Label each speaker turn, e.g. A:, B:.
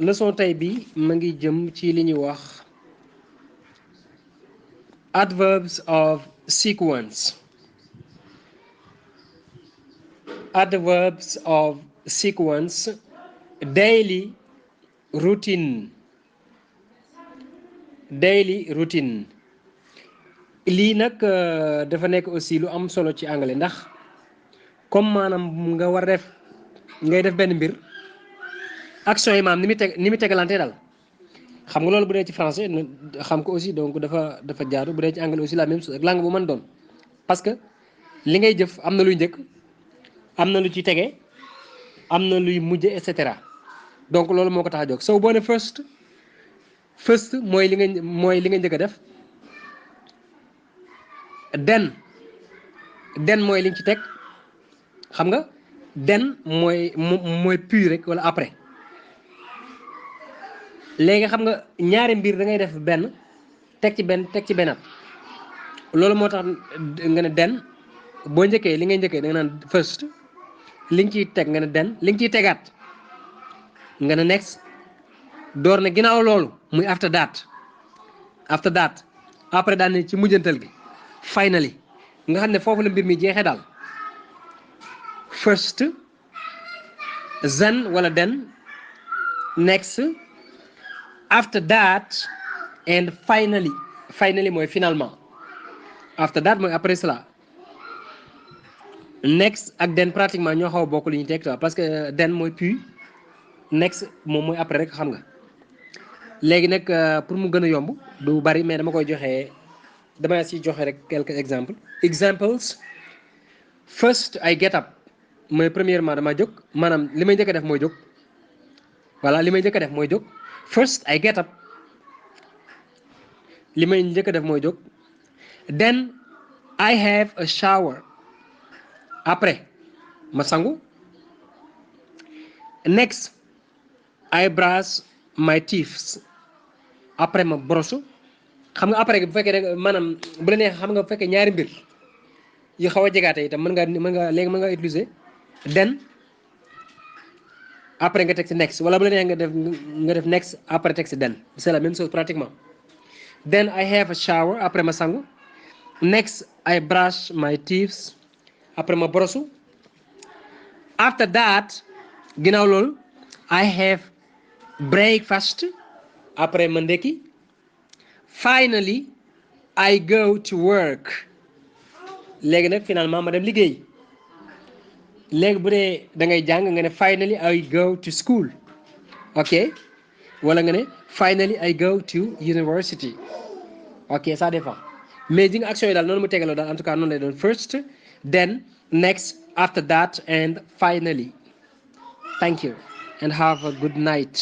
A: leçon tey bi ma ngi jëm ci li ñuy wax adverbs of sequence. Adverbs of sequence. Daily routine. Daily routine. lii nag dafa nekk aussi lu am solo ci anglais ndax comme maanaam nga war def ngay def benn mbir action yi maam ni muy tegalante daal xam nga loolu bu dee ci français xam ko aussi donc dafa jaaru bu dee ci anglais aussi la même chose ak langue bu mën doon parce que li ngay jëf am na luy njëkk am na lu ci tege am na luy mujje et cetera donc loolu moo ko tax a jóg so boo ne first mooy li nga njëkk a def den mooy liñ ci teg xam nga den mooy puis rek wala après léegi xam nga ñaari mbir da ngay def benn teg ci bennaat loolu moo tax nga ne den boo njëkkee li ngay njëkkee da nga naan first li nga ciy teg nga ne den li nga ciy tegaat nga ne next door na ginnaaw loolu muy after that après daal ne ci mujjantal gi finally nga xam ne foofu la mbir mi jeexee daal first then wala then next after that and finally mooy finalement after that mooy après cela next ak then pratiquement ñoo xaw a bokk li ñu teg parce que then mooy puis next moom mooy après rek xam nga léegi nag pour mu gën a yomb du bari mais dama si joxe rek quelques examples first I get up mooy premièrement dama jóg maanaam li may njëkk a def mooy jóg voilà li may njëkk a def mooy jóg first I get up li may njëkk a def mooy jóg then I have a shower après ma sangu next I brush my teeth après ma brosse xam nga après bu fekkee rek maanaam bu la neex xam nga bu fekkee ñaari mbir yu xaw a jegaate itam mën nga utiliser then après nga teg ci next wala bu la neex nga def next après teg ci then c'est la même chose pratiquement then I have a shower après ma sangu next I brush my teeth après ma brosse after that ginnaaw loolu I have breakfast après ma ndekki finally I go to work léegi nag finalement ma dem liggéey léegi bu dee da ngay jàng nga ne finally I go to school ok wala nga ne finally I go to university ok ça dépend mais di nga action yi daal noonu mu tegaloo daal en tout cas noonu lay doon first then next after that and finally thank you and have a good night